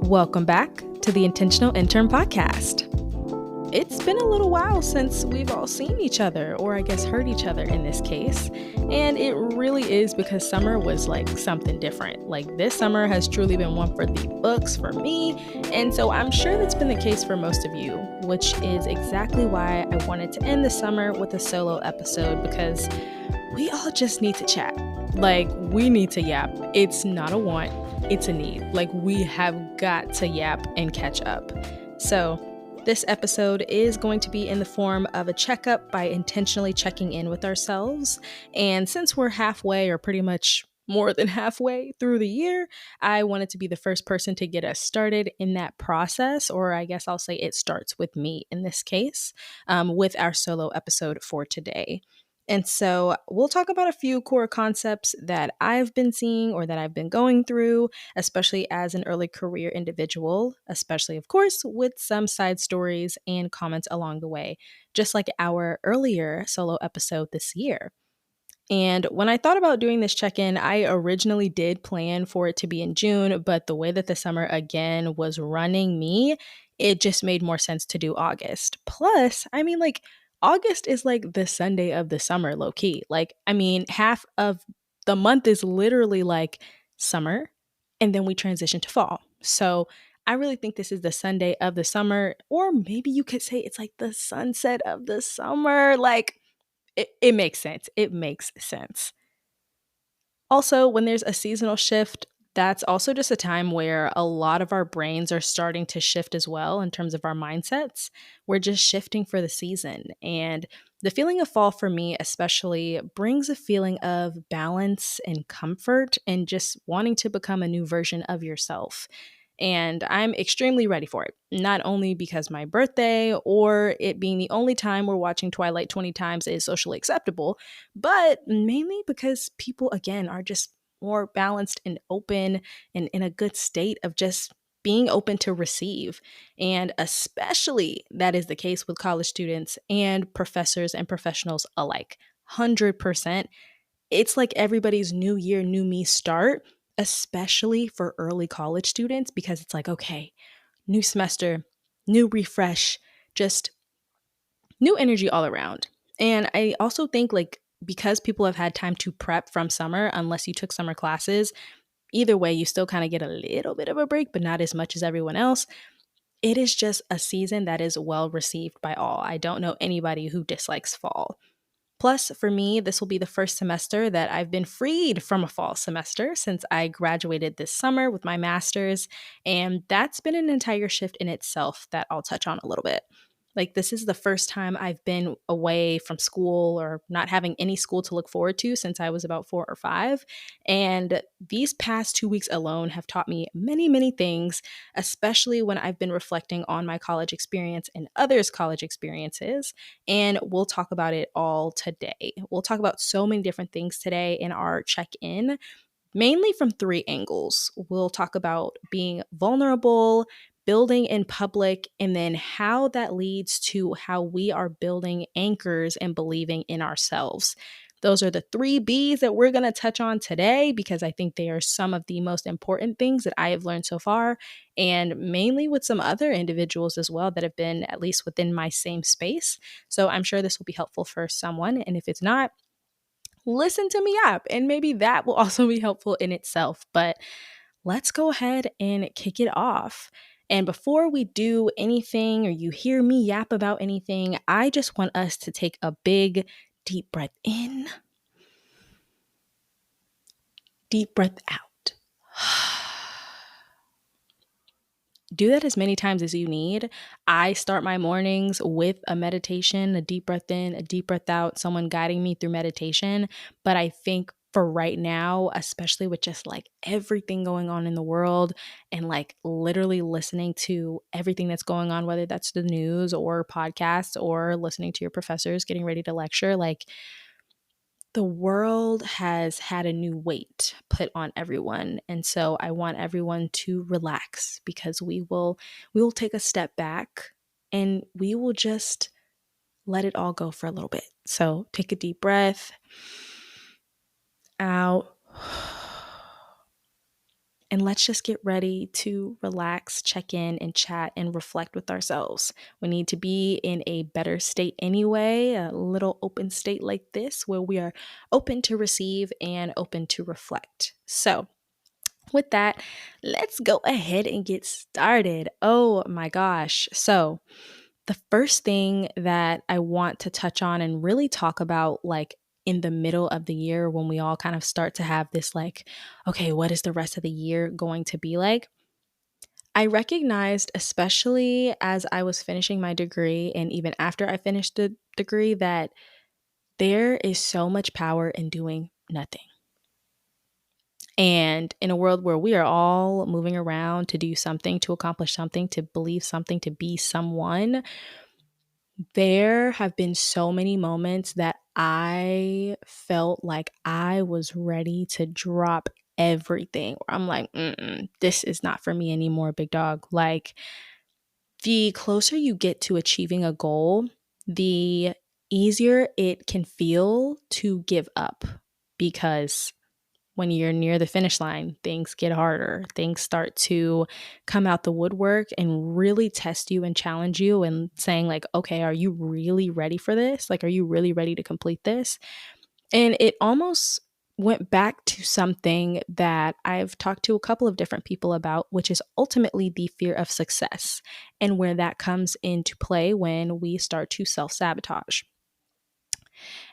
Welcome back to the Intentional Intern Podcast. It's been a little while since we've all seen each other, or I guess heard each other in this case, and it really is because summer was like something different. Like this summer has truly been one for the books for me, and so I'm sure that's been the case for most of you, which is exactly why I wanted to end the summer with a solo episode, because we all just need to chat. Like, we need to yap. It's not a want, it's a need. Like, we have got to yap and catch up. So this episode is going to be in the form of a checkup by intentionally checking in with ourselves. And since we're halfway, or pretty much more than halfway through the year, I wanted to be the first person to get us started in that process, or I guess I'll say it starts with me in this case, with our solo episode for today. And so we'll talk about a few core concepts that I've been seeing or that I've been going through, especially as an early career individual, especially, of course, with some side stories and comments along the way, just like our earlier solo episode this year. And when I thought about doing this check-in, I originally did plan for it to be in June, but the way that the summer again was running me, it just made more sense to do August. Plus, August is like the Sunday of the summer, low key. Half of the month is literally like summer, and then we transition to fall. So I really think this is the Sunday of the summer, or maybe you could say it's like the sunset of the summer. It makes sense. It makes sense. Also, when there's a seasonal shift, that's also just a time where a lot of our brains are starting to shift as well in terms of our mindsets. We're just shifting for the season. And the feeling of fall for me, especially, brings a feeling of balance and comfort and just wanting to become a new version of yourself. And I'm extremely ready for it, not only because my birthday or it being the only time we're watching Twilight 20 times is socially acceptable, but mainly because people, again, are just more balanced and open and in a good state of just being open to receive. And especially that is the case with college students and professors and professionals alike. 100%. It's like everybody's new year, new me start, especially for early college students, because it's like, okay, new semester, new refresh, just new energy all around. And I also think because people have had time to prep from summer, unless you took summer classes, either way, you still kind of get a little bit of a break, but not as much as everyone else. It is just a season that is well received by all. I don't know anybody who dislikes fall. Plus, for me, this will be the first semester that I've been freed from a fall semester since I graduated this summer with my master's. And that's been an entire shift in itself that I'll touch on a little bit. This is the first time I've been away from school or not having any school to look forward to since I was about 4 or 5. And these past 2 weeks alone have taught me many, many things, especially when I've been reflecting on my college experience and others' college experiences. And we'll talk about it all today. We'll talk about so many different things today in our check-in, mainly from 3 angles. We'll talk about being vulnerable, building in public, and then how that leads to how we are building anchors and believing in ourselves. Those are the 3 B's that we're going to touch on today because I think they are some of the most important things that I have learned so far, and mainly with some other individuals as well that have been at least within my same space. So I'm sure this will be helpful for someone. And if it's not, listen to me up, and maybe that will also be helpful in itself. But let's go ahead and kick it off. And before we do anything or you hear me yap about anything, I just want us to take a big, deep breath in, deep breath out. Do that as many times as you need. I start my mornings with a meditation, a deep breath in, a deep breath out, someone guiding me through meditation. But I think for right now, especially with just everything going on in the world and literally listening to everything that's going on, whether that's the news or podcasts or listening to your professors getting ready to lecture, the world has had a new weight put on everyone. And so I want everyone to relax because we will take a step back and we will just let it all go for a little bit. So take a deep breath out And let's just get ready to relax, check in, and chat and reflect with ourselves. We need to be in a better state anyway, a little open state like this where we are open to receive and open to reflect. So, with that, let's go ahead and get started. Oh my gosh. So, the first thing that I want to touch on and really talk about, like in the middle of the year, when we all kind of start to have this, like, okay, what is the rest of the year going to be like? I recognized, especially as I was finishing my degree and even after I finished the degree, that there is so much power in doing nothing. And in a world where we are all moving around to do something, to accomplish something, to believe something, to be someone, there have been so many moments that I felt like I was ready to drop everything. Where I'm like, this is not for me anymore, big dog. Like, the closer you get to achieving a goal, the easier it can feel to give up, because when you're near the finish line, things get harder. Things start to come out the woodwork and really test you and challenge you and saying, like, okay, are you really ready for this? Like, are you really ready to complete this? And it almost went back to something that I've talked to a couple of different people about, which is ultimately the fear of success and where that comes into play when we start to self sabotage.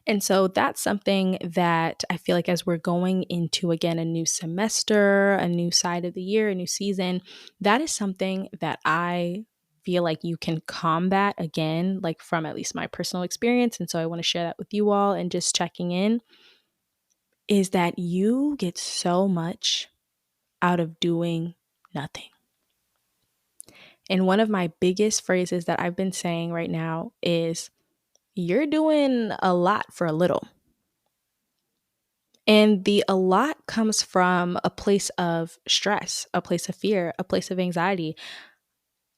And so that's something that I feel like as we're going into, again, a new semester, a new side of the year, a new season, that is something that I feel like you can combat, again, like from at least my personal experience. And so I want to share that with you all, and just checking in is that you get so much out of doing nothing. And one of my biggest phrases that I've been saying right now is, you're doing a lot for a little. And the a lot comes from a place of stress, a place of fear, a place of anxiety.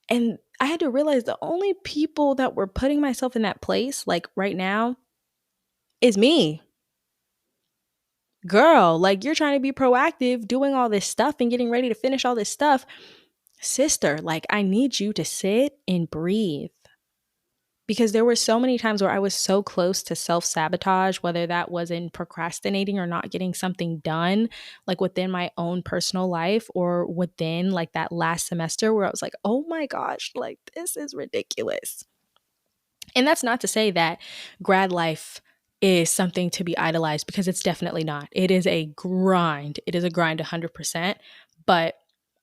And I had to realize the only people that were putting myself in that place, like right now, is me. Girl, like, you're trying to be proactive, doing all this stuff and getting ready to finish all this stuff. Sister, like, I need you to sit and breathe. Because there were so many times where I was so close to self-sabotage, whether that was in procrastinating or not getting something done, like within my own personal life or within like that last semester where I was like, oh my gosh, like this is ridiculous. And that's not to say that grad life is something to be idolized, because it's definitely not. It is a grind. It is a grind 100%. But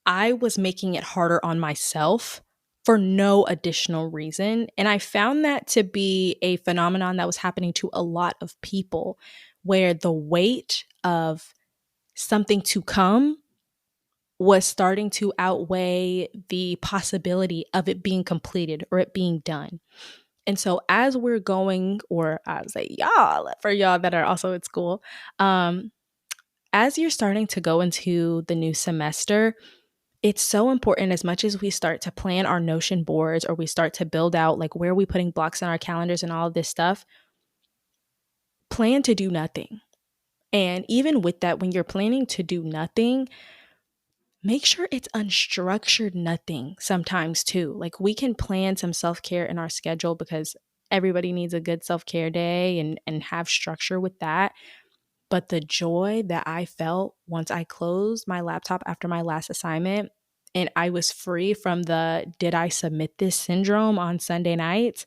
I was making it harder on myself for no additional reason. And I found that to be a phenomenon that was happening to a lot of people, where the weight of something to come was starting to outweigh the possibility of it being completed or it being done. And so as we're going, or I would say y'all, for y'all that are also at school, as you're starting to go into the new semester, it's so important, as much as we start to plan our Notion boards or we start to build out like where are we putting blocks in our calendars and all of this stuff, plan to do nothing. And even with that, when you're planning to do nothing, make sure it's unstructured nothing sometimes too. Like, we can plan some self-care in our schedule, because everybody needs a good self-care day, and have structure with that. But the joy that I felt once I closed my laptop after my last assignment and I was free from the did I submit this syndrome on Sunday nights,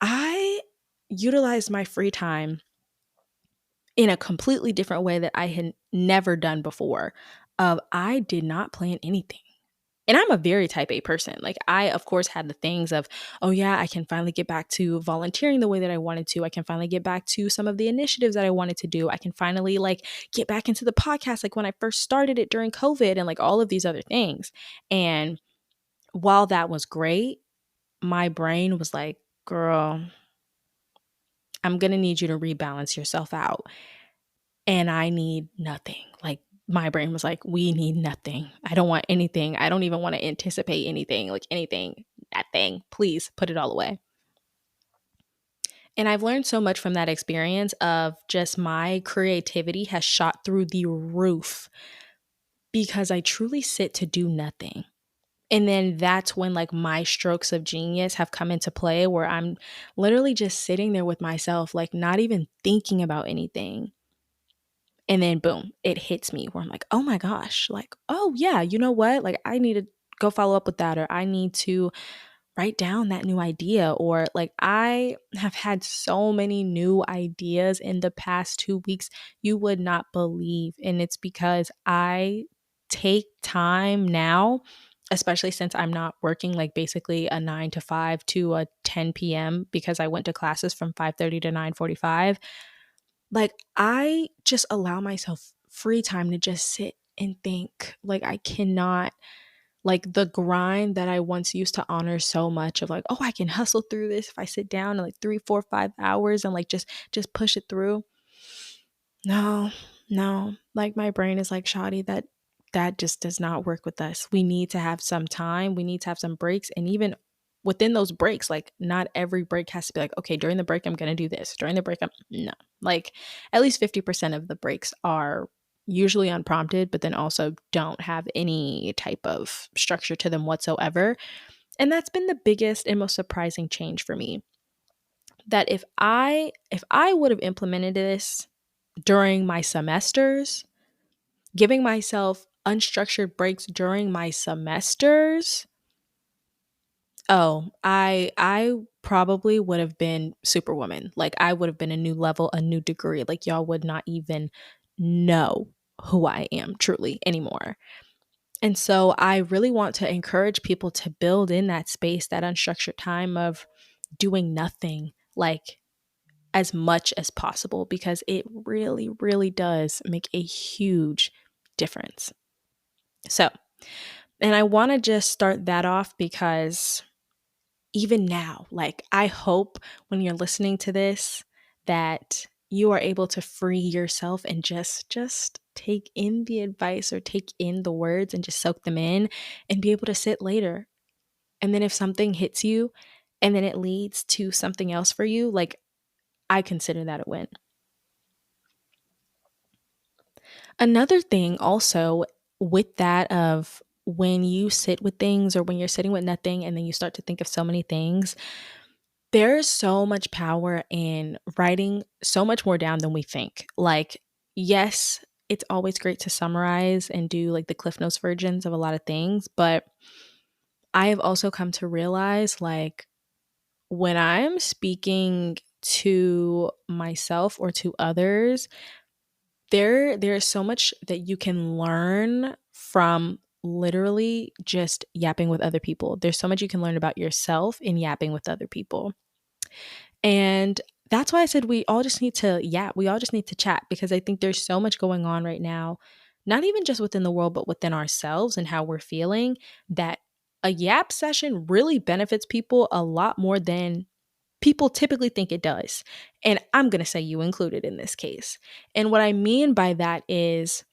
I utilized my free time in a completely different way that I had never done before. I did not plan anything. And I'm a very type A person. Like, I, of course, had the things of, oh yeah, I can finally get back to volunteering the way that I wanted to. I can finally get back to some of the initiatives that I wanted to do. I can finally like get back into the podcast, like when I first started it during COVID, and like all of these other things. And while that was great, my brain was like, girl, I'm going to need you to rebalance yourself out. And I need nothing. Like, my brain was like, we need nothing. I don't want anything. I don't even want to anticipate anything, like anything, nothing. Please put it all away. And I've learned so much from that experience of just my creativity has shot through the roof because I truly sit to do nothing. And then that's when like my strokes of genius have come into play where I'm literally just sitting there with myself, like not even thinking about anything. And then boom, it hits me where I'm like, oh my gosh, like, oh yeah, you know what? Like I need to go follow up with that, or I need to write down that new idea. Or like I have had so many new ideas in the past 2 weeks, you would not believe. And it's because I take time now, especially since I'm not working like basically a 9 to 5 to a 10 p.m. because I went to classes from 5:30 to 9:45. Like I just allow myself free time to just sit and think. Like I cannot, like the grind that I once used to honor so much of like, oh, I can hustle through this if I sit down in like 3, 4, 5 hours and like just push it through. No, no. Like my brain is like, shoddy, that just does not work with us. We need to have some time. We need to have some breaks. And even within those breaks, like not every break has to be like, okay, during the break, I'm gonna do this. During the break, I'm no. Like at least 50% of the breaks are usually unprompted, but then also don't have any type of structure to them whatsoever. And that's been the biggest and most surprising change for me. That if I would have implemented this during my semesters, giving myself unstructured breaks during my semesters, oh, I probably would have been superwoman. Like I would have been a new level, a new degree. Like y'all would not even know who I am truly anymore. And so I really want to encourage people to build in that space, that unstructured time of doing nothing, like as much as possible, because it really, really does make a huge difference. So, and I want to just start that off because even now, like I hope when you're listening to this that you are able to free yourself and just take in the advice or take in the words and just soak them in and be able to sit later. And then if something hits you and then it leads to something else for you, like I consider that a win. Another thing also with that of when you sit with things or when you're sitting with nothing and then you start to think of so many things, there's so much power in writing so much more down than we think. Like, yes, it's always great to summarize and do like the Cliff Notes versions of a lot of things, but I have also come to realize like when I'm speaking to myself or to others, there's so much that you can learn from literally just yapping with other people. There's so much you can learn about yourself in yapping with other people. And that's why I said we all just need to yap. We all just need to chat because I think there's so much going on right now, not even just within the world, but within ourselves and how we're feeling, that a yap session really benefits people a lot more than people typically think it does. And I'm going to say you included in this case. And what I mean by that is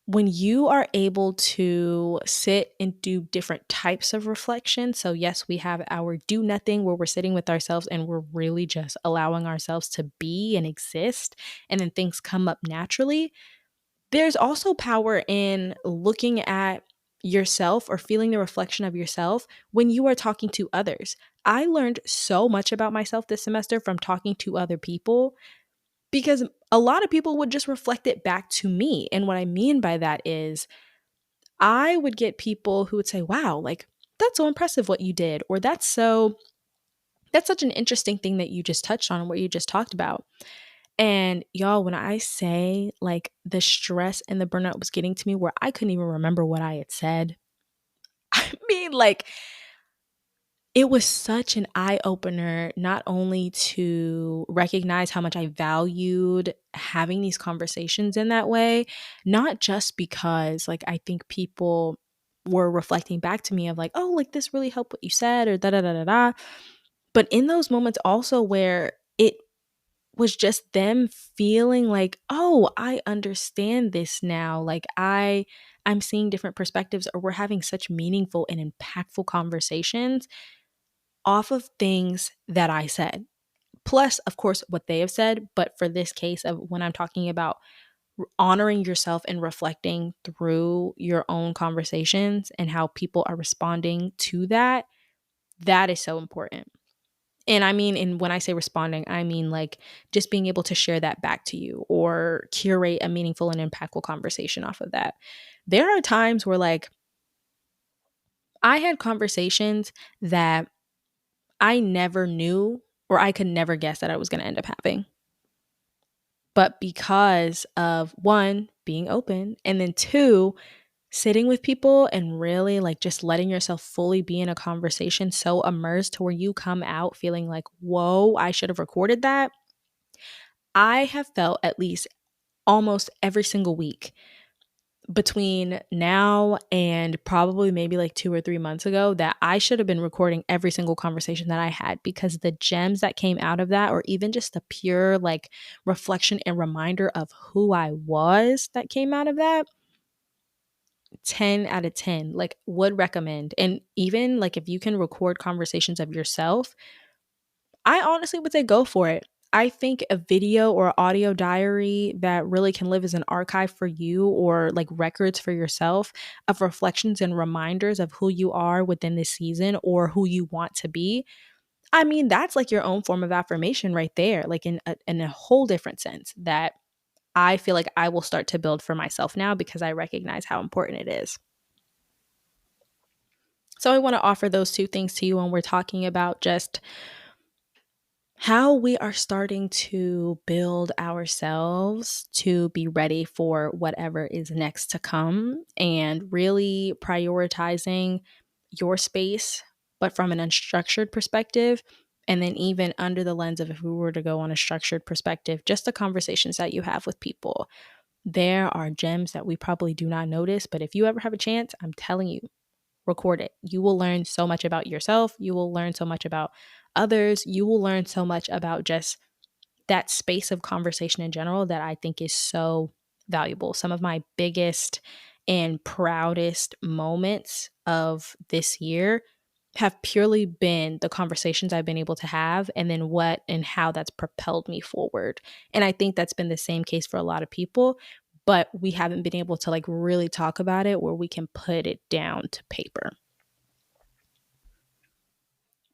when you are able to sit and do different types of reflection. So, yes, we have our do nothing where we're sitting with ourselves and we're really just allowing ourselves to be and exist, and then things come up naturally. There's also power in looking at yourself or feeling the reflection of yourself when you are talking to others. I learned so much about myself this semester from talking to other people because a lot of people would just reflect it back to me. And what I mean by that is I would get people who would say, wow, like that's so impressive what you did, or that's such an interesting thing that you just touched on, what you just talked about. And y'all, when I say like the stress and the burnout was getting to me where I couldn't even remember what I had said, I mean, like it was such an eye opener, not only to recognize how much I valued having these conversations in that way, not just because like I think people were reflecting back to me of like, oh, like this really helped what you said, or da da da da da. But in those moments also where it was just them feeling like, oh, I understand this now. Like I'm seeing different perspectives, or we're having such meaningful and impactful conversations off of things that I said. Plus, of course, what they have said. But for this case of when I'm talking about honoring yourself and reflecting through your own conversations and how people are responding to that, that is so important. And I mean, and when I say responding, I mean like just being able to share that back to you or curate a meaningful and impactful conversation off of that. There are times where like I had conversations that I never knew or I could never guess that I was going to end up having. But because of one, being open, and then two, sitting with people and really like just letting yourself fully be in a conversation so immersed to where you come out feeling like, whoa, I should have recorded that. I have felt at least almost every single week between now and probably maybe like 2 or 3 months ago that I should have been recording every single conversation that I had, because the gems that came out of that, or even just the pure like reflection and reminder of who I was that came out of that, 10 out of 10, like would recommend. And even like if you can record conversations of yourself, I honestly would say go for it. I think a video or audio diary that really can live as an archive for you, or like records for yourself of reflections and reminders of who you are within this season or who you want to be. I mean, that's like your own form of affirmation right there, like in a whole different sense that I feel like I will start to build for myself now because I recognize how important it is. So I want to offer those two things to you when we're talking about just how we are starting to build ourselves to be ready for whatever is next to come, and really prioritizing your space, but from an unstructured perspective. And then, even under the lens of if we were to go on a structured perspective, just the conversations that you have with people. There are gems that we probably do not notice, but if you ever have a chance, I'm telling you, record it. You will learn so much about yourself. You will learn so much about others. You will learn so much about just that space of conversation in general that I think is so valuable. Some of my biggest and proudest moments of this year have purely been the conversations I've been able to have, and then what and how that's propelled me forward. And I think that's been the same case for a lot of people, but we haven't been able to like really talk about it where we can put it down to paper.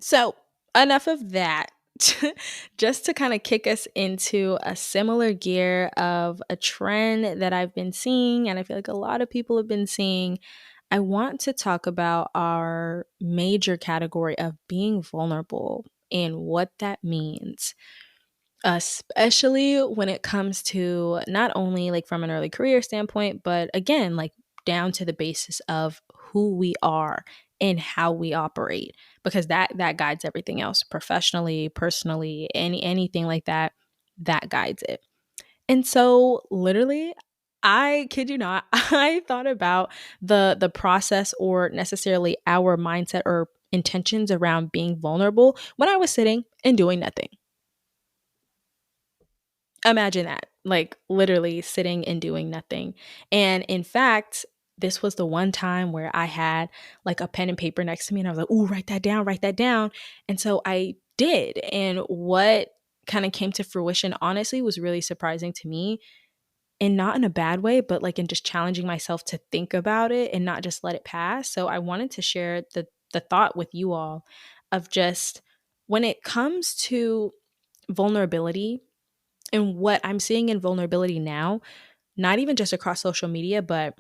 So, enough of that. Just to kind of kick us into a similar gear of a trend that I've been seeing, and I feel like a lot of people have been seeing, I want to talk about our major category of being vulnerable and what that means, especially when it comes to not only like from an early career standpoint, but again, like down to the basis of who we are and how we operate, because that guides everything else, professionally, personally, anything like that, that guides it. And so literally, I kid you not, I thought about the process, or necessarily our mindset or intentions around being vulnerable when I was sitting and doing nothing. Imagine that, like literally sitting and doing nothing. And in fact, this was the one time where I had like a pen and paper next to me, and I was like, "Ooh, write that down, write that down." And so I did. And what kind of came to fruition, honestly, was really surprising to me, and not in a bad way, but like in just challenging myself to think about it and not just let it pass. So I wanted to share the thought with you all of just when it comes to vulnerability and what I'm seeing in vulnerability now, not even just across social media, but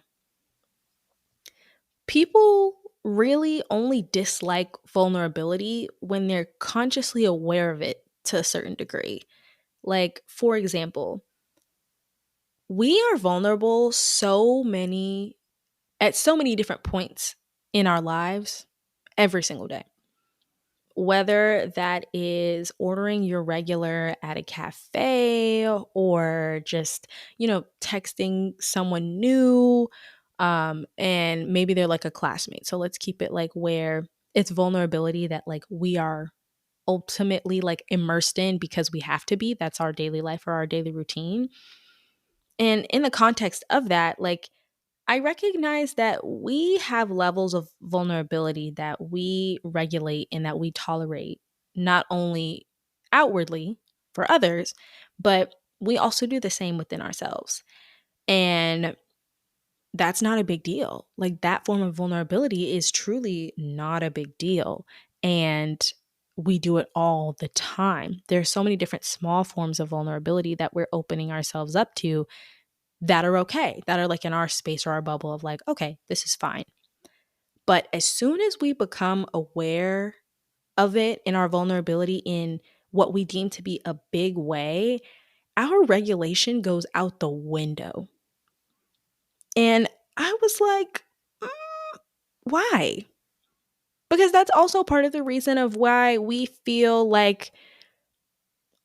people really only dislike vulnerability when they're consciously aware of it to a certain degree. Like, for example, we are vulnerable at so many different points in our lives every single day. Whether that is ordering your regular at a cafe, or just, texting someone new, and maybe they're like a classmate. So let's keep it like where it's vulnerability that like we are ultimately like immersed in because we have to be. That's our daily life or our daily routine. And in the context of that, like I recognize that we have levels of vulnerability that we regulate and that we tolerate, not only outwardly for others, but we also do the same within ourselves. And that's not a big deal. Like, that form of vulnerability is truly not a big deal. And we do it all the time. There's so many different small forms of vulnerability that we're opening ourselves up to that are okay, that are like in our space or our bubble of like, okay, this is fine. But as soon as we become aware of it in our vulnerability in what we deem to be a big way, our regulation goes out the window. And I was like, why? Because that's also part of the reason of why we feel like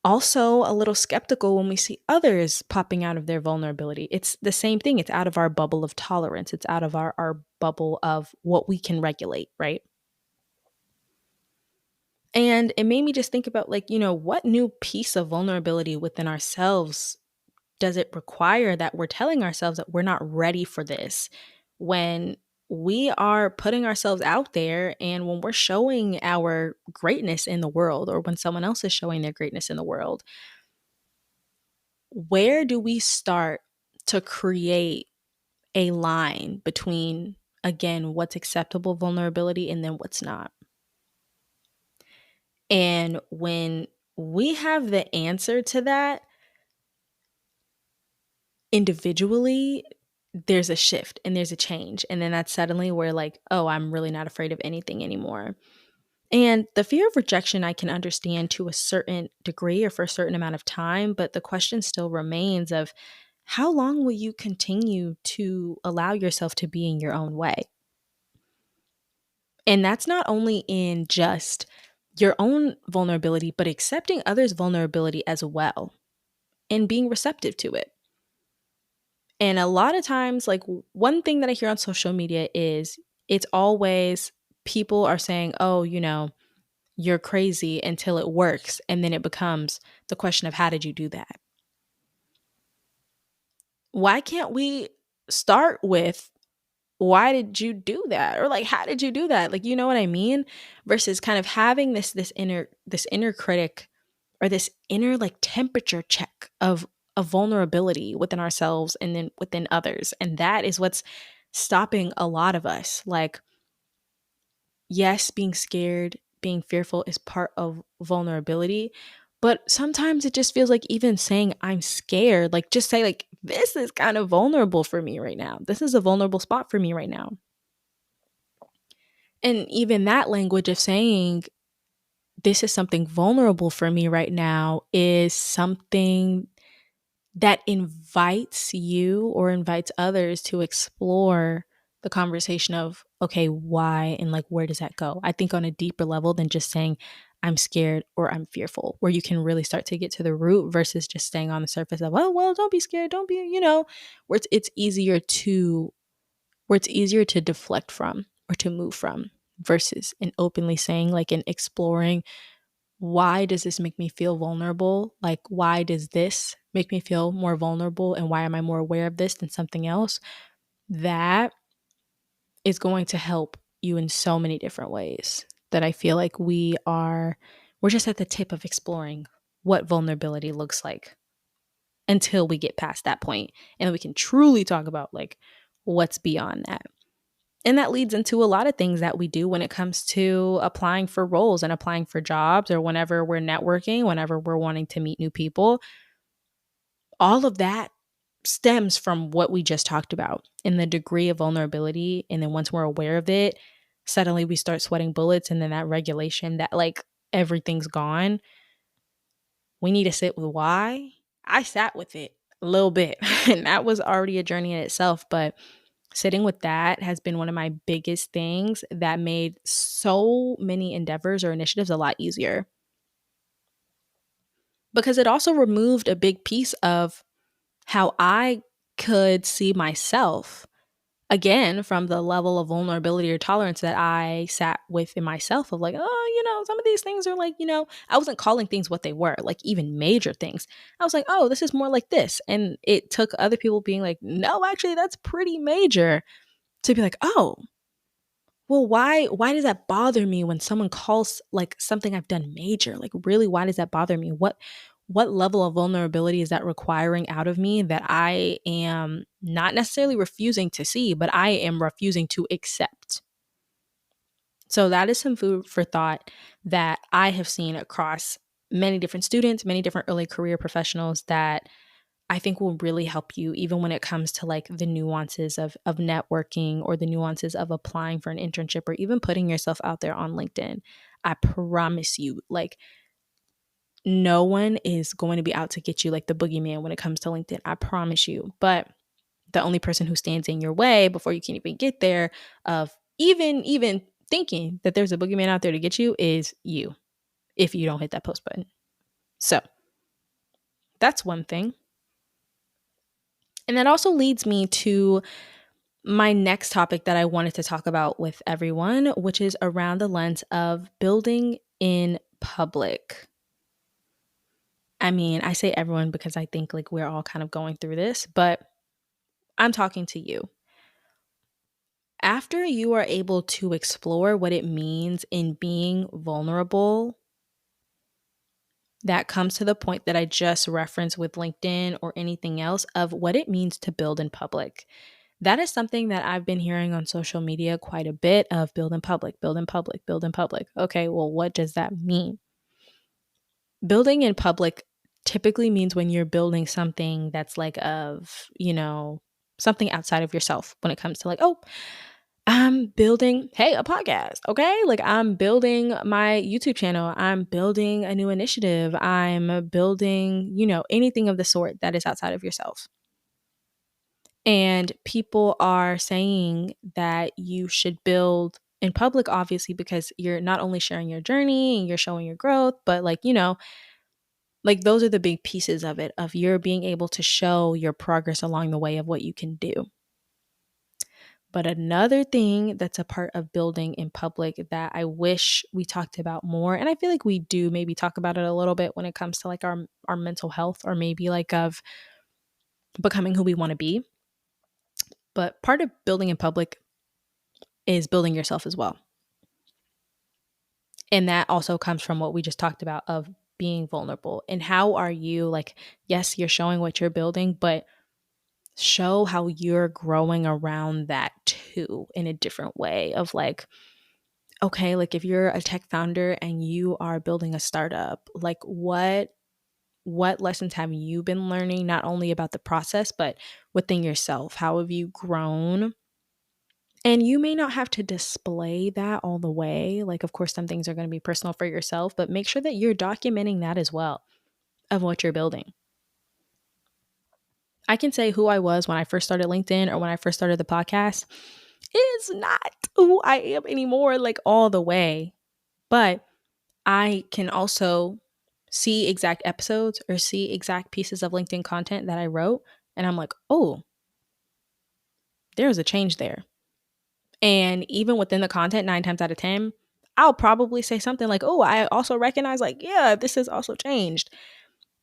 also a little skeptical when we see others popping out of their vulnerability. It's the same thing. It's out of our bubble of tolerance. It's out of our bubble of what we can regulate, right? And it made me just think about, like, what new piece of vulnerability within ourselves does it require that we're telling ourselves that we're not ready for this when we are putting ourselves out there and when we're showing our greatness in the world, or when someone else is showing their greatness in the world? Where do we start to create a line between, again, what's acceptable vulnerability and then what's not? And when we have the answer to that individually, there's a shift and there's a change. And then that's suddenly where, like, oh, I'm really not afraid of anything anymore. And the fear of rejection, I can understand to a certain degree or for a certain amount of time, but the question still remains of how long will you continue to allow yourself to be in your own way? And that's not only in just your own vulnerability, but accepting others' vulnerability as well and being receptive to it. And a lot of times, like, one thing that I hear on social media is it's always people are saying, oh, you're crazy until it works. And then it becomes the question of how did you do that? Why can't we start with why did you do that? Or like, how did you do that? Like, you know what I mean? Versus kind of having this inner critic, or this inner like temperature check of a vulnerability within ourselves and then within others. And that is what's stopping a lot of us. Like, yes, being scared, being fearful is part of vulnerability. But sometimes it just feels like even saying I'm scared, like just say like, this is kind of vulnerable for me right now. This is a vulnerable spot for me right now. And even that language of saying this is something vulnerable for me right now is something that invites you or invites others to explore the conversation of, okay, why and like, where does that go? I think on a deeper level than just saying, I'm scared or I'm fearful, where you can really start to get to the root versus just staying on the surface of, oh, well, don't be scared. Don't be, where it's easier to deflect from or to move from versus in openly saying, like, in exploring, why does this make me feel vulnerable? Like, why does this make me feel more vulnerable? And why am I more aware of this than something else? That is going to help you in so many different ways that I feel like we're just at the tip of exploring what vulnerability looks like until we get past that point. And then we can truly talk about like what's beyond that. And that leads into a lot of things that we do when it comes to applying for roles and applying for jobs, or whenever we're networking, whenever we're wanting to meet new people. All of that stems from what we just talked about in the degree of vulnerability. And then once we're aware of it, suddenly we start sweating bullets. And then that regulation that like everything's gone. We need to sit with why. I sat with it a little bit, and that was already a journey in itself. But sitting with that has been one of my biggest things that made so many endeavors or initiatives a lot easier, because it also removed a big piece of how I could see myself, again, from the level of vulnerability or tolerance that I sat with in myself of like, oh, some of these things are like, I wasn't calling things what they were, like even major things. I was like, oh, this is more like this. And it took other people being like, no, actually, that's pretty major, to be like, oh, well, why does that bother me when someone calls like something I've done major? Like, really, why does that bother me? what level of vulnerability is that requiring out of me that I am not necessarily refusing to see, but I am refusing to accept? So that is some food for thought that I have seen across many different students, many different early career professionals that I think will really help you even when it comes to like the nuances of networking or the nuances of applying for an internship or even putting yourself out there on LinkedIn. I promise you, like, no one is going to be out to get you like the boogeyman when it comes to LinkedIn. I promise you. But the only person who stands in your way before you can even get there of even thinking that there's a boogeyman out there to get you is you, if you don't hit that post button. So that's one thing. And that also leads me to my next topic that I wanted to talk about with everyone, which is around the lens of building in public. I mean, I say everyone because I think like we're all kind of going through this, but I'm talking to you. After you are able to explore what it means in being vulnerable, that comes to the point that I just referenced with LinkedIn or anything else of what it means to build in public. That is something that I've been hearing on social media quite a bit of: build in public, build in public, build in public. Okay, well, what does that mean? Building in public typically means when you're building something that's like of, something outside of yourself when it comes to like, oh, I'm building, hey, a podcast, okay? Like I'm building my YouTube channel. I'm building a new initiative. I'm building, anything of the sort that is outside of yourself. And people are saying that you should build in public, obviously, because you're not only sharing your journey and you're showing your growth, but like, like those are the big pieces of it, of you're being able to show your progress along the way of what you can do. But another thing that's a part of building in public that I wish we talked about more, and I feel like we do maybe talk about it a little bit when it comes to like our mental health, or maybe like of becoming who we want to be. But part of building in public is building yourself as well. And that also comes from what we just talked about of being vulnerable. And how are you, like, yes, you're showing what you're building, but show how you're growing around that too in a different way of like, okay, like if you're a tech founder and you are building a startup, like what lessons have you been learning, not only about the process, but within yourself? How have you grown? And you may not have to display that all the way. Like, of course, some things are going to be personal for yourself, but make sure that you're documenting that as well of what you're building. I can say who I was when I first started LinkedIn or when I first started the podcast is not who I am anymore, like all the way. But I can also see exact episodes or see exact pieces of LinkedIn content that I wrote. And I'm like, oh, there's a change there. And even within the content, 9 times out of 10, I'll probably say something like, oh, I also recognize, like, yeah, this has also changed.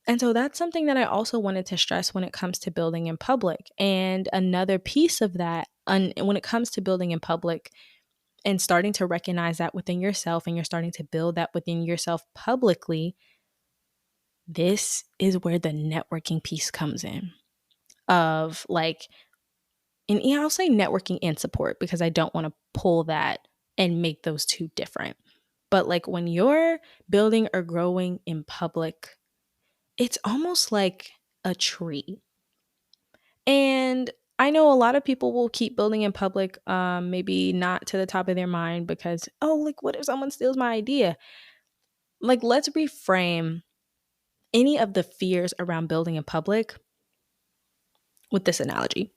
And so that's something that I also wanted to stress when it comes to building in public. And another piece of that, when it comes to building in public and starting to recognize that within yourself, and you're starting to build that within yourself publicly, this is where the networking piece comes in of like, and I'll say networking and support because I don't want to pull that and make those two different. But like when you're building or growing in public, it's almost like a tree. And I know a lot of people will keep building in public, maybe not to the top of their mind because, oh, like what if someone steals my idea? Like, let's reframe any of the fears around building in public with this analogy.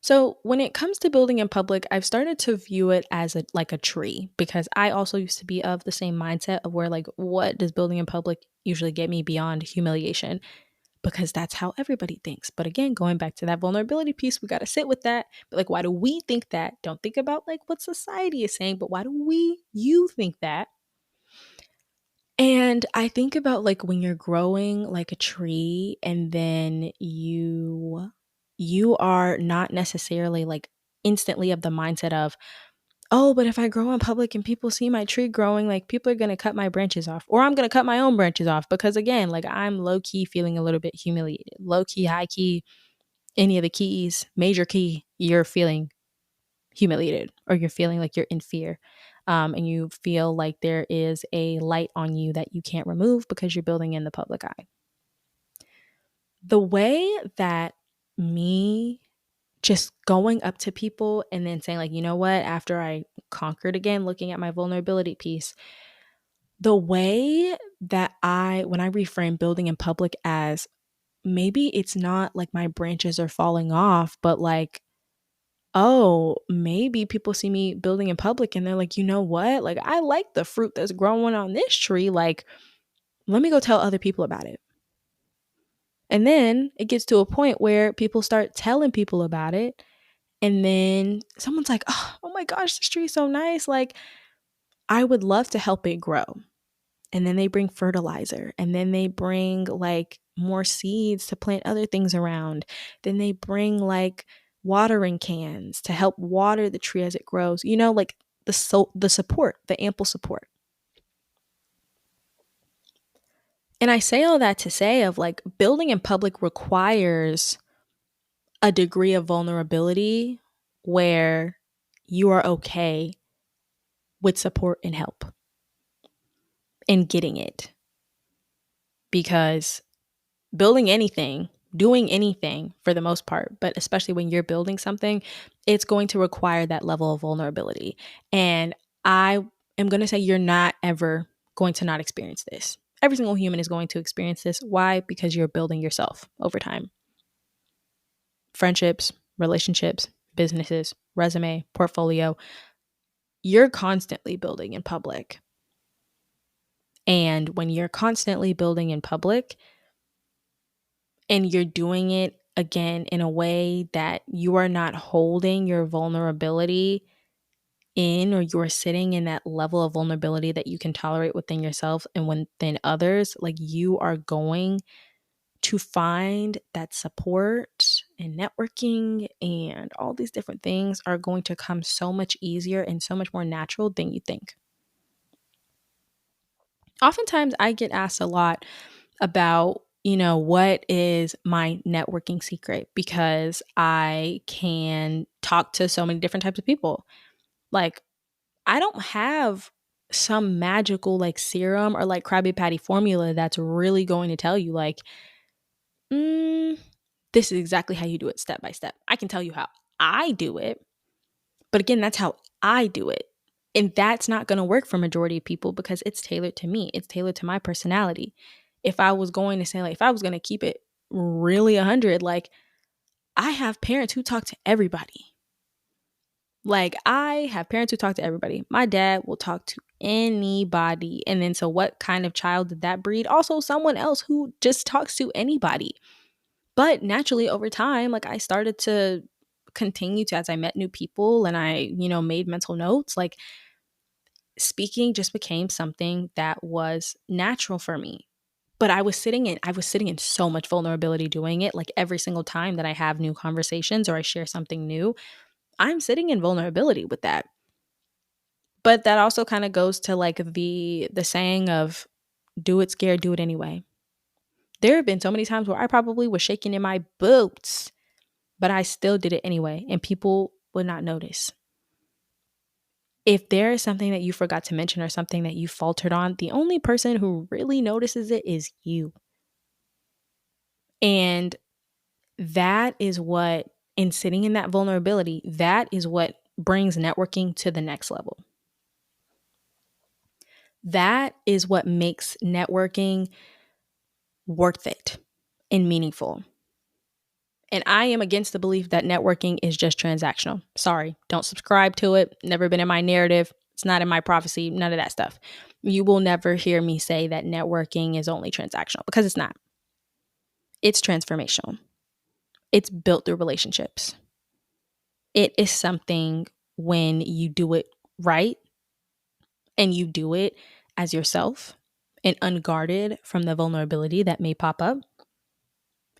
So when it comes to building in public, I've started to view it as like a tree, because I also used to be of the same mindset of where like, what does building in public usually get me beyond humiliation? Because that's how everybody thinks. But again, going back to that vulnerability piece, we got to sit with that. But like, why do we think that? Don't think about like what society is saying, but why do you think that? And I think about like when you're growing like a tree, and then you are not necessarily like instantly of the mindset of, oh, but if I grow in public and people see my tree growing, like people are going to cut my branches off, or I'm going to cut my own branches off because again, like I'm low key feeling a little bit humiliated. Low key, high key, any of the keys, major key, you're feeling humiliated or you're feeling like you're in fear. And you feel like there is a light on you that you can't remove because you're building in the public eye. The way that me just going up to people and then saying like, you know what, after I conquered again, looking at my vulnerability piece, the way that when I reframe building in public as maybe it's not like my branches are falling off, but like, oh, maybe people see me building in public and they're like, you know what? Like, I like the fruit that's growing on this tree. Like, let me go tell other people about it. And then it gets to a point where people start telling people about it. And then someone's like, oh my gosh, this tree is so nice. Like, I would love to help it grow. And then they bring fertilizer. And then they bring like more seeds to plant other things around. Then they bring like watering cans to help water the tree as it grows. You know, like the support, the ample support. And I say all that to say of like building in public requires a degree of vulnerability where you are okay with support and help and getting it. Because building anything, doing anything for the most part, but especially when you're building something, it's going to require that level of vulnerability. And I am going to say you're not ever going to not experience this. Every single human is going to experience this. Why? Because you're building yourself over time. Friendships, relationships, businesses, resume, portfolio. You're constantly building in public. And when you're constantly building in public and you're doing it again in a way that you are not holding your vulnerability in, or you're sitting in that level of vulnerability that you can tolerate within yourself and within others, like you are going to find that support and networking and all these different things are going to come so much easier and so much more natural than you think. Oftentimes I get asked a lot about, what is my networking secret? Because I can talk to so many different types of people. Like, I don't have some magical like serum or like Krabby Patty formula that's really going to tell you like, this is exactly how you do it step by step. I can tell you how I do it, but again, that's how I do it. And that's not going to work for majority of people because it's tailored to me. It's tailored to my personality. If I was going to say, like, if I was going to keep it really 100, like, I have parents who talk to everybody. Like, I have parents who talk to everybody. My dad will talk to anybody. And then, so what kind of child did that breed? Also, someone else who just talks to anybody. But naturally, over time, like, I started to continue to, as I met new people and I, made mental notes, like, speaking just became something that was natural for me. But I was sitting in so much vulnerability doing it. Like every single time that I have new conversations or I share something new, I'm sitting in vulnerability with that. But that also kind of goes to like the saying of do it scared, do it anyway. There have been so many times where I probably was shaking in my boots, but I still did it anyway, and people would not notice. If there is something that you forgot to mention or something that you faltered on, the only person who really notices it is you. And that is what, in sitting in that vulnerability, that is what brings networking to the next level. That is what makes networking worth it and meaningful. And I am against the belief that networking is just transactional. Sorry, don't subscribe to it. Never been in my narrative. It's not in my prophecy, none of that stuff. You will never hear me say that networking is only transactional because it's not. It's transformational. It's built through relationships. It is something when you do it right and you do it as yourself and unguarded from the vulnerability that may pop up.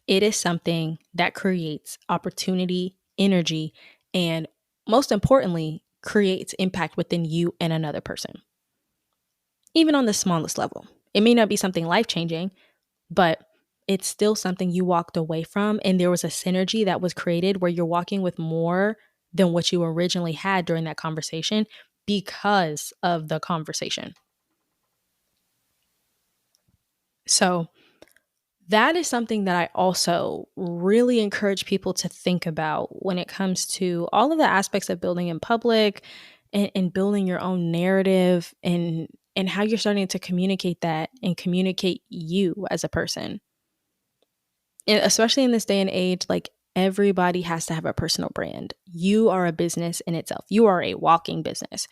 It is something that creates opportunity, energy, and most importantly, creates impact within you and another person, even on the smallest level. It may not be something life changing, but it's still something you walked away from. And there was a synergy that was created where you're walking with more than what you originally had during that conversation because of the conversation. So, that is something that I also really encourage people to think about when it comes to all of the aspects of building in public and building your own narrative and how you're starting to communicate that and communicate you as a person. And especially in this day and age, like everybody has to have a personal brand. You are a business in itself. You are a walking business.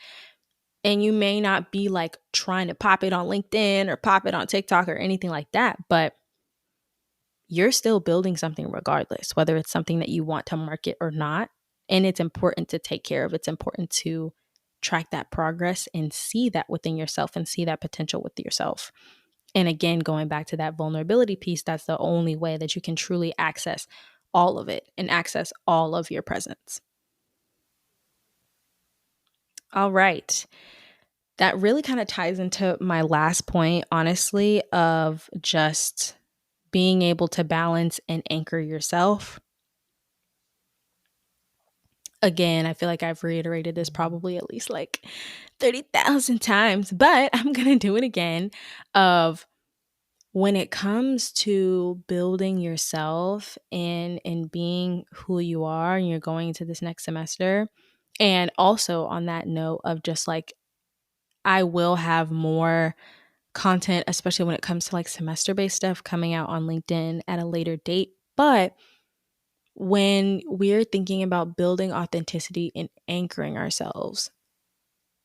And you may not be like trying to pop it on LinkedIn or pop it on TikTok or anything like that, but you're still building something regardless, whether it's something that you want to market or not. And it's important to take care of. It's important to track that progress and see that within yourself and see that potential with yourself. And again, going back to that vulnerability piece, that's the only way that you can truly access all of it and access all of your presence. All right. That really kind of ties into my last point, honestly, of just being able to balance and anchor yourself. Again, I feel like I've reiterated this probably at least like 30,000 times, but I'm going to do it again of when it comes to building yourself and being who you are and you're going into this next semester. And also on that note of just like, I will have more content, especially when it comes to like semester-based stuff coming out on LinkedIn at a later date. But when we're thinking about building authenticity and anchoring ourselves,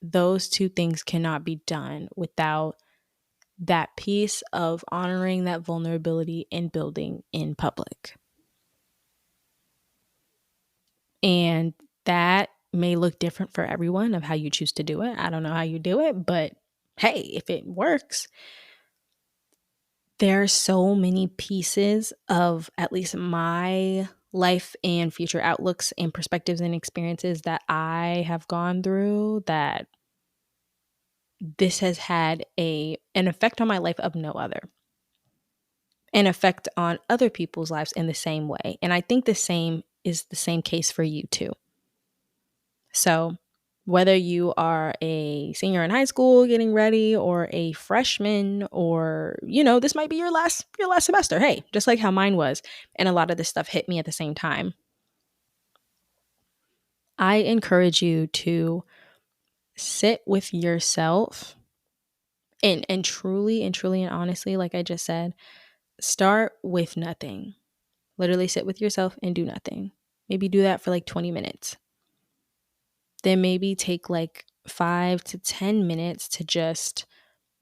those two things cannot be done without that piece of honoring that vulnerability and building in public. And that may look different for everyone of how you choose to do it. I don't know how you do it, but hey, if it works, there are so many pieces of at least my life and future outlooks and perspectives and experiences that I have gone through that this has had an effect on my life of no other. An effect on other people's lives in the same way. And I think the same is the same case for you too. So whether you are a senior in high school getting ready or a freshman or, this might be your last semester. Hey, just like how mine was. And a lot of this stuff hit me at the same time. I encourage you to sit with yourself and truly and honestly, like I just said, start with nothing. Literally sit with yourself and do nothing. Maybe do that for like 20 minutes. Then maybe take like 5 to 10 minutes to just,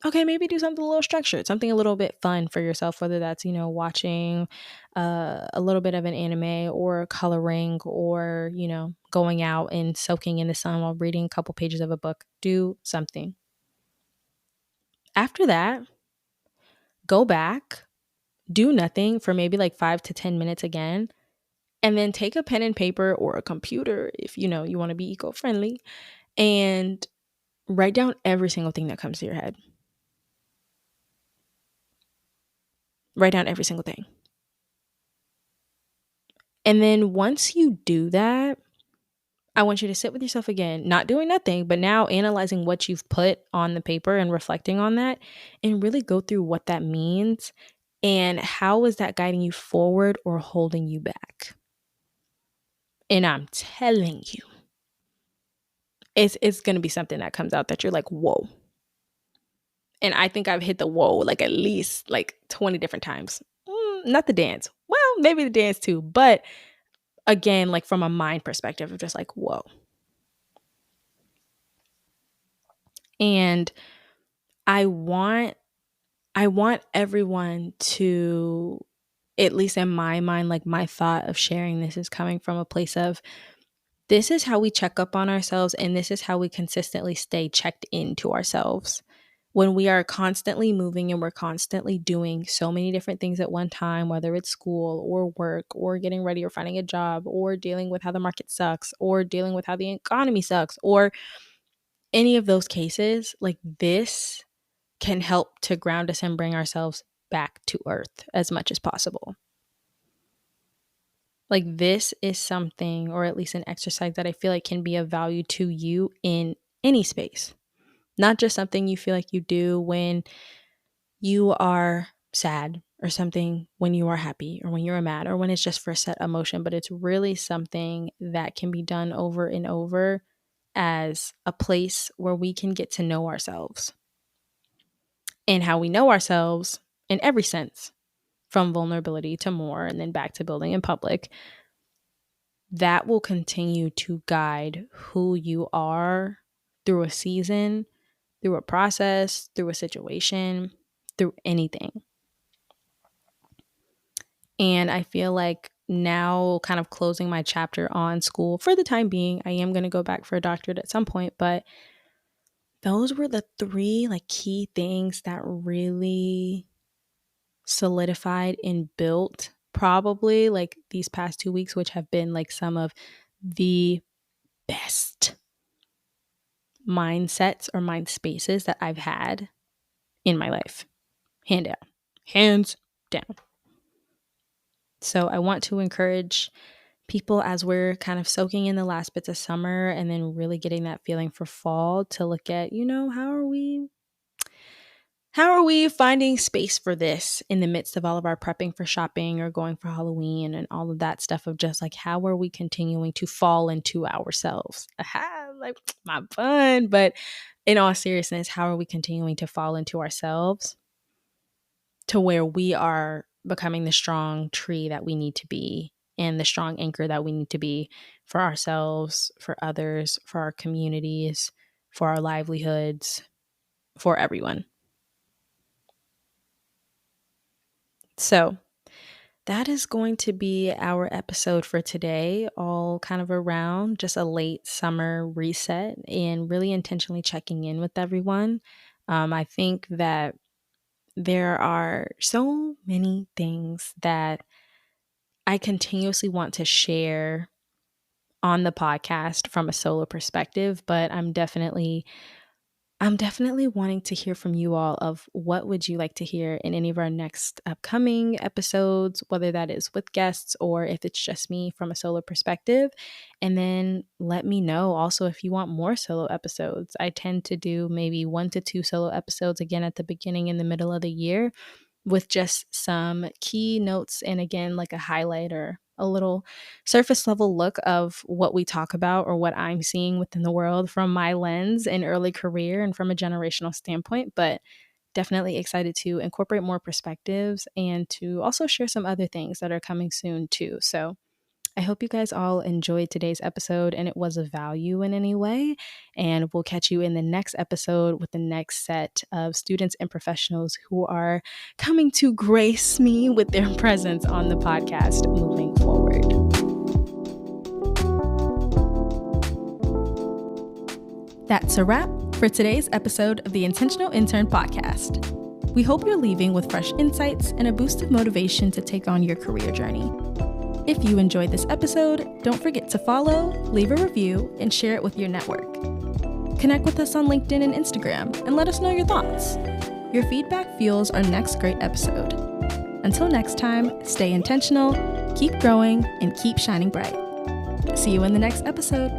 maybe do something a little structured, something a little bit fun for yourself, whether that's, watching a little bit of an anime or coloring or, going out and soaking in the sun while reading a couple pages of a book. Do something. After that, go back, do nothing for maybe like 5 to 10 minutes again. And then take a pen and paper or a computer if you want to be eco-friendly and write down every single thing that comes to your head. Write down every single thing. And then once you do that, I want you to sit with yourself again, not doing nothing, but now analyzing what you've put on the paper and reflecting on that and really go through what that means and how is that guiding you forward or holding you back. And I'm telling you, it's going to be something that comes out that you're like, whoa. And I think I've hit the whoa like at least like 20 different times. Not the dance. Well, maybe the dance too. But again, like from a mind perspective of just like, whoa. And I want everyone to, at least in my mind, like my thought of sharing this is coming from a place of this is how we check up on ourselves and this is how we consistently stay checked into ourselves. When we are constantly moving and we're constantly doing so many different things at one time, whether it's school or work or getting ready or finding a job or dealing with how the market sucks or dealing with how the economy sucks or any of those cases, like this can help to ground us and bring ourselves back to earth as much as possible. Like this is something, or at least an exercise that I feel like can be of value to you in any space. Not just something you feel like you do when you are sad or something when you are happy or when you're mad or when it's just for a set emotion, but it's really something that can be done over and over as a place where we can get to know ourselves and how we know ourselves in every sense, from vulnerability to more and then back to building in public. That will continue to guide who you are through a season, through a process, through a situation, through anything. And I feel like now, kind of closing my chapter on school for the time being, I am going to go back for a doctorate at some point, but those were the three like key things that really solidified and built probably like these past 2 weeks, which have been like some of the best mindsets or mind spaces that I've had in my life. Hands down. So I want to encourage people as we're kind of soaking in the last bits of summer and then really getting that feeling for fall to look at, how are we finding space for this in the midst of all of our prepping for shopping or going for Halloween and all of that stuff of just like, how are we continuing to fall into ourselves? Like my fun. But in all seriousness, how are we continuing to fall into ourselves to where we are becoming the strong tree that we need to be and the strong anchor that we need to be for ourselves, for others, for our communities, for our livelihoods, for everyone. So that is going to be our episode for today, all kind of around just a late summer reset and really intentionally checking in with everyone. I think that there are so many things that I continuously want to share on the podcast from a solo perspective, but I'm definitely wanting to hear from you all of what would you like to hear in any of our next upcoming episodes, whether that is with guests or if it's just me from a solo perspective. And then let me know also if you want more solo episodes. I tend to do maybe 1 to 2 solo episodes again at the beginning and the middle of the year with just some key notes and again, like a highlight or a little surface level look of what we talk about or what I'm seeing within the world from my lens in early career and from a generational standpoint, but definitely excited to incorporate more perspectives and to also share some other things that are coming soon too. So I hope you guys all enjoyed today's episode and it was of value in any way. And we'll catch you in the next episode with the next set of students and professionals who are coming to grace me with their presence on the podcast moving forward. That's a wrap for today's episode of the Intentional Intern Podcast. We hope you're leaving with fresh insights and a boost of motivation to take on your career journey. If you enjoyed this episode, don't forget to follow, leave a review, and share it with your network. Connect with us on LinkedIn and Instagram and let us know your thoughts. Your feedback fuels our next great episode. Until next time, stay intentional, keep growing, and keep shining bright. See you in the next episode.